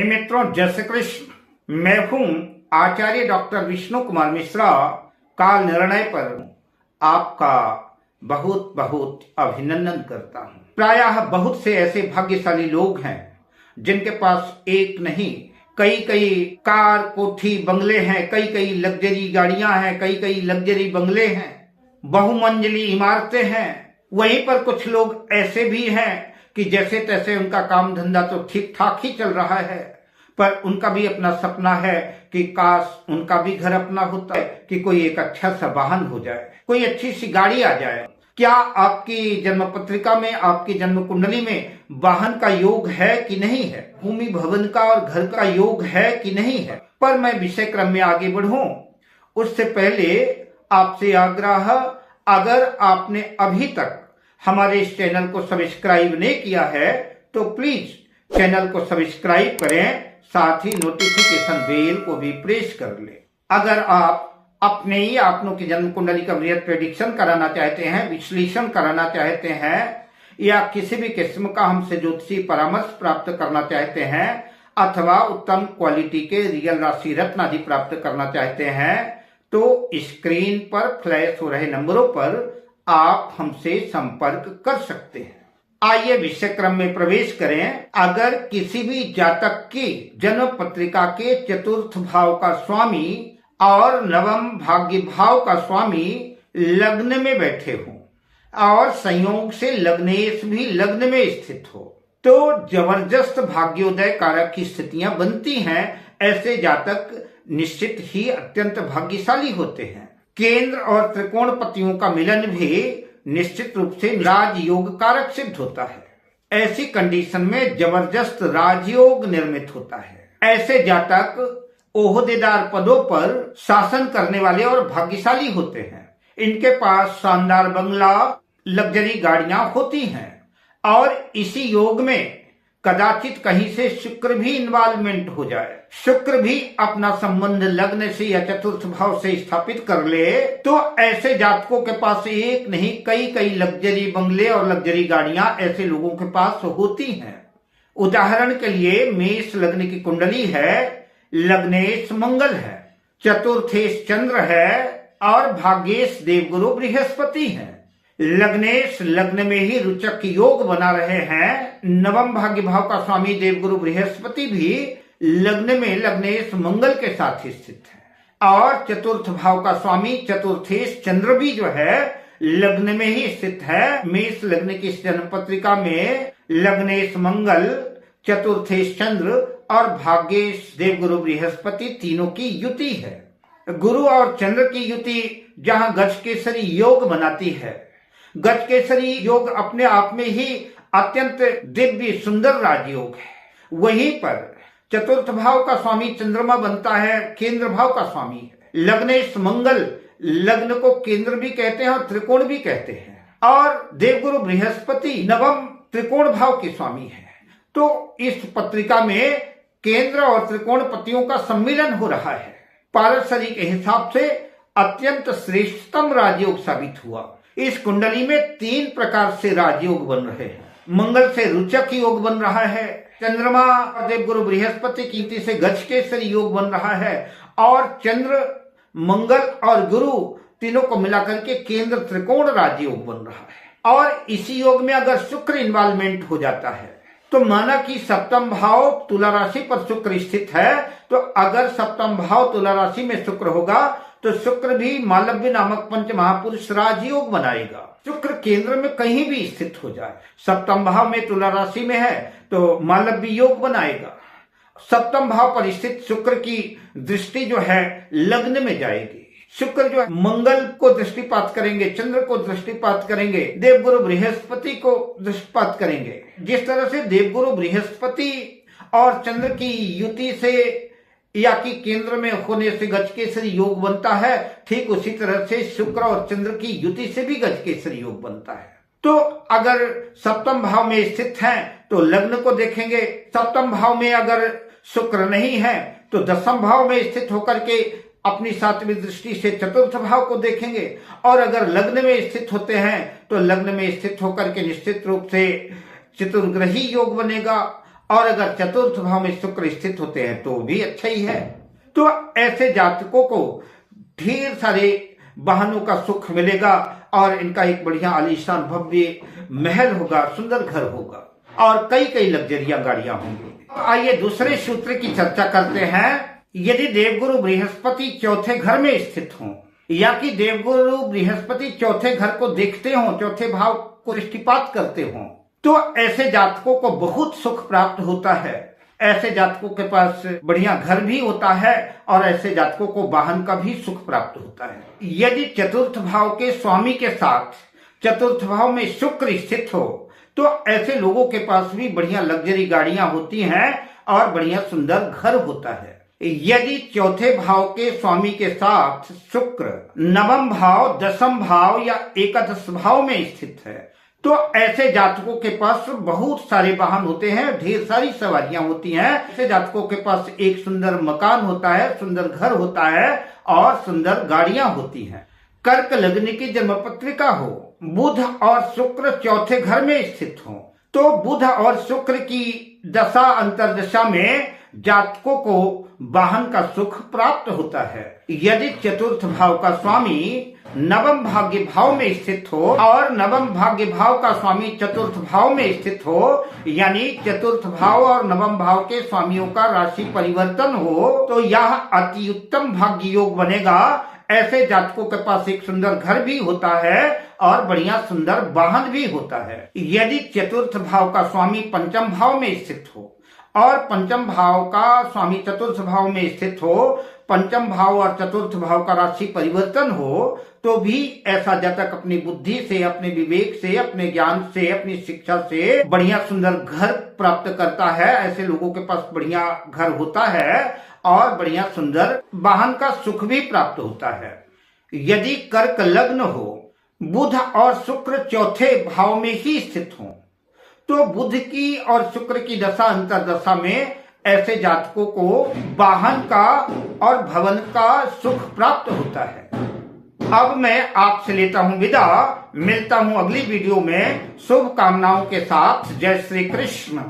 प्रिय मित्रों, जय श्री कृष्ण। मैं हूं आचार्य डॉक्टर विष्णु कुमार मिश्रा। काल निर्णय पर आपका बहुत बहुत अभिनंदन करता हूं। प्रायः बहुत से ऐसे भाग्यशाली लोग हैं जिनके पास एक नहीं कई कई कार, कोठी, बंगले हैं, कई कई लग्जरी गाड़ियां हैं, कई कई लग्जरी बंगले हैं, बहुमंजिली इमारतें हैं। वहीं पर कुछ लोग ऐसे भी हैं कि जैसे तैसे उनका काम धंधा तो ठीक ठाक ही चल रहा है, पर उनका भी अपना सपना है कि काश उनका भी घर अपना होता है, कि कोई एक अच्छा सा वाहन हो जाए, कोई अच्छी सी गाड़ी आ जाए। क्या आपकी जन्म पत्रिका में, आपकी जन्म कुंडली में वाहन का योग है कि नहीं है? भूमि भवन का और घर का योग है कि नहीं है? पर मैं विषय क्रम में आगे बढ़ूं उससे पहले आपसे आग्रह, अगर आपने अभी तक हमारे इस चैनल को सब्सक्राइब नहीं किया है तो प्लीज चैनल को सब्सक्राइब करें, साथ ही नोटिफिकेशन बेल को भी प्रेस कर ले। अगर आप अपने ही आपनों की जन्म कुंडली का वृहद प्रेडिक्शन कराना चाहते हैं, विश्लेषण कराना चाहते हैं, या किसी भी किस्म का हमसे ज्योतिषी परामर्श प्राप्त करना चाहते हैं, अथवा उत्तम क्वालिटी के रियल राशि रत्न आदि प्राप्त करना चाहते हैं, तो स्क्रीन पर फ्लैश हो रहे नंबरों पर आप हमसे संपर्क कर सकते हैं। आइए विषय क्रम में प्रवेश करें। अगर किसी भी जातक की जन्म पत्रिका के चतुर्थ भाव का स्वामी और नवम भाग्य भाव का स्वामी लग्न में बैठे हों और संयोग से लग्नेश भी लग्न में स्थित हो, तो जबरदस्त भाग्योदय कारक की स्थितियां बनती हैं। ऐसे जातक निश्चित ही अत्यंत भाग्यशाली होते हैं। केंद्र और त्रिकोण पतियों का मिलन भी निश्चित रूप से राजयोग कारक सिद्ध होता है। ऐसी कंडीशन में जबरदस्त राजयोग निर्मित होता है। ऐसे जातक ओहदेदार पदों पर शासन करने वाले और भाग्यशाली होते हैं। इनके पास शानदार बंगला, लग्जरी गाड़ियां होती हैं और इसी योग में कदाचित कहीं से शुक्र भी इन्वॉल्वमेंट हो जाए, शुक्र भी अपना संबंध लग्न से या चतुर्थ भाव से स्थापित कर ले, तो ऐसे जातकों के पास एक नहीं कई कई लग्जरी बंगले और लग्जरी गाड़ियां ऐसे लोगों के पास होती हैं। उदाहरण के लिए मेष लग्न की कुंडली है, लग्नेश मंगल है, चतुर्थेश चंद्र है और भाग्येश देवगुरु बृहस्पति है। लग्नेश लग्न में ही रुचक योग बना रहे हैं। नवम भाग्य भाव का स्वामी देवगुरु बृहस्पति भी लग्न में लग्नेश मंगल के साथ स्थित है और चतुर्थ भाव का स्वामी चतुर्थेश चंद्र भी जो है लग्न में ही स्थित है। मेष लग्न की जन्म पत्रिका में लग्नेश मंगल, चतुर्थेश चंद्र और भाग्येश देवगुरु बृहस्पति तीनों की युति है। गुरु और चंद्र की युति जहां गजकेसरी योग बनाती है, गजकेसरी योग अपने आप में ही अत्यंत दिव्य सुंदर राजयोग है। वहीं पर चतुर्थ भाव का स्वामी चंद्रमा बनता है, केंद्र भाव का स्वामी है। लग्नेश मंगल लग्न को केंद्र भी कहते हैं और त्रिकोण भी कहते हैं, और देवगुरु बृहस्पति नवम त्रिकोण भाव के स्वामी है। तो इस पत्रिका में केंद्र और त्रिकोण पतियों का सम्मिलन हो रहा है। पारस्परिक के हिसाब से अत्यंत श्रेष्ठतम राजयोग साबित हुआ। इस कुंडली में 3 प्रकार से राजयोग बन रहे हैं। मंगल से रुचक योग बन रहा है, चंद्रमा और देवगुरु बृहस्पति की युति से गजकेसरी योग बन रहा है, और चंद्र, मंगल और गुरु तीनों को मिलाकर के केंद्र त्रिकोण राजयोग बन रहा है। और इसी योग में अगर शुक्र इन्वॉल्वमेंट हो जाता है, तो माना कि सप्तम भाव तुला राशि पर शुक्र स्थित है, तो अगर सप्तम भाव तुला राशि में शुक्र होगा तो शुक्र भी मालव्य नामक पंच महापुरुष राजयोग बनाएगा। शुक्र केंद्र में कहीं भी स्थित हो जाए, सप्तम भाव में तुला राशि में है तो मालव्य योग बनाएगा। सप्तम भाव पर स्थित शुक्र की दृष्टि जो है लग्न में जाएगी। शुक्र जो है मंगल को दृष्टिपात करेंगे, चंद्र को दृष्टिपात करेंगे, देवगुरु बृहस्पति को दृष्टिपात करेंगे। जिस तरह से देवगुरु बृहस्पति और चंद्र की युति से या कि केंद्र में होने से गजकेसरी योग बनता है, ठीक उसी तरह से शुक्र और चंद्र की युति से भी गजकेसरी योग बनता है। तो अगर सप्तम भाव में स्थित हैं तो लग्न को देखेंगे, सप्तम भाव में अगर शुक्र नहीं है तो दसम भाव में स्थित होकर के अपनी 7वीं दृष्टि से चतुर्थ भाव को देखेंगे, और अगर लग्न में स्थित होते हैं तो लग्न में स्थित होकर के निश्चित रूप से चतुर्ग्रही योग बनेगा और अगर चतुर्थ भाव में शुक्र स्थित होते हैं तो भी अच्छा ही है। तो ऐसे जातकों को ढेर सारे वाहनों का सुख मिलेगा और इनका एक बढ़िया आलीशान भव्य महल होगा, सुंदर घर होगा और कई कई लग्जरियां गाड़ियां होंगी। आइए दूसरे सूत्र की चर्चा करते हैं। यदि देवगुरु बृहस्पति चौथे घर में स्थित हों या कि देवगुरु बृहस्पति चौथे घर को देखते हों, चौथे भाव को दृष्टिपात करते हों, तो ऐसे जातकों को बहुत सुख प्राप्त होता है। ऐसे जातकों के पास बढ़िया घर भी होता है और ऐसे जातकों को वाहन का भी सुख प्राप्त होता है। यदि चतुर्थ भाव के स्वामी के साथ चतुर्थ भाव में शुक्र स्थित हो तो ऐसे लोगों के पास भी बढ़िया लग्जरी गाड़ियां होती हैं और बढ़िया सुंदर घर होता है। यदि चौथे भाव के स्वामी के साथ शुक्र नवम भाव, दसम भाव या एकादश भाव में स्थित है तो ऐसे जातकों के पास बहुत सारे वाहन होते हैं, ढेर सारी सवारियां होती हैं। ऐसे जातकों के पास एक सुंदर मकान होता है, सुंदर घर होता है और सुंदर गाड़ियां होती हैं। कर्क लग्न की जन्म पत्रिका हो, बुध और शुक्र चौथे घर में स्थित हो तो बुध और शुक्र की दशा अंतर्दशा में जातकों को वाहन का सुख प्राप्त होता है। यदि चतुर्थ भाव का स्वामी नवम भाग्य भाव में स्थित हो और नवम भाग्य भाव का स्वामी चतुर्थ भाव में स्थित हो, यानी चतुर्थ भाव और नवम भाव के स्वामियों का राशि परिवर्तन हो, तो यह अति उत्तम भाग्य योग बनेगा। ऐसे जातकों के पास एक सुंदर घर भी होता है और बढ़िया सुंदर वाहन भी होता है। यदि चतुर्थ भाव का स्वामी पंचम भाव में स्थित हो और पंचम भाव का स्वामी चतुर्थ भाव में स्थित हो, पंचम भाव और चतुर्थ भाव का राशि परिवर्तन हो, तो भी ऐसा जातक अपनी बुद्धि से, अपने विवेक से, अपने ज्ञान से, अपनी शिक्षा से बढ़िया सुंदर घर प्राप्त करता है। ऐसे लोगों के पास बढ़िया घर होता है और बढ़िया सुंदर वाहन का सुख भी प्राप्त होता है। यदि कर्क लग्न हो, बुध और शुक्र चौथे भाव में ही स्थित हो तो बुध की और शुक्र की दशा अंतर्दशा में ऐसे जातकों को वाहन का और भवन का सुख प्राप्त होता है। अब मैं आपसे लेता हूं विदा, मिलता हूं अगली वीडियो में शुभ कामनाओं के साथ। जय श्री कृष्ण।